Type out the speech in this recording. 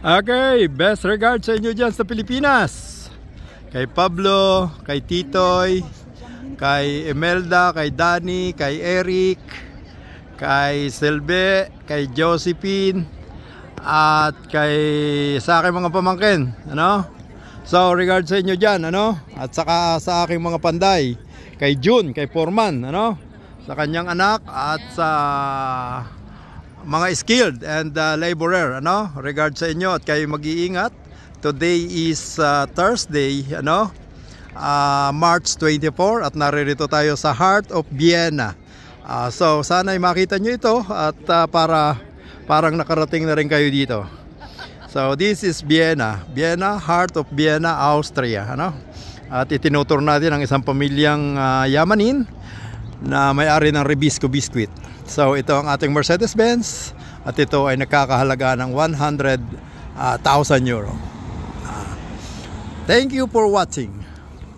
Okay, best regards sa inyo dyan sa Pilipinas. Kay Pablo, kay Titoy, kay Imelda, kay Danny, kay Eric, kay Silve, kay Josephine, at kay sa aking mga pamangkin, ano? So, regards sa inyo dyan, ano? At saka sa aking mga panday, kay June, kay Foreman, ano? Sa kanyang anak at sa mga skilled and laborer, ano? Regards sa inyo at kayo mag-iingat. Today is Thursday, ano? March 24 at naririto tayo sa Heart of Vienna. So sana ay makita nyo ito at parang nakarating na rin kayo dito. So this is Vienna, Heart of Vienna, Austria, ano? At itinutur natin ang isang pamilyang Yamanin na may-ari ng Ribisco Biscuit. So ito ang ating Mercedes-Benz at ito ay nakakahalaga ng 100,000 euro. Thank you for watching.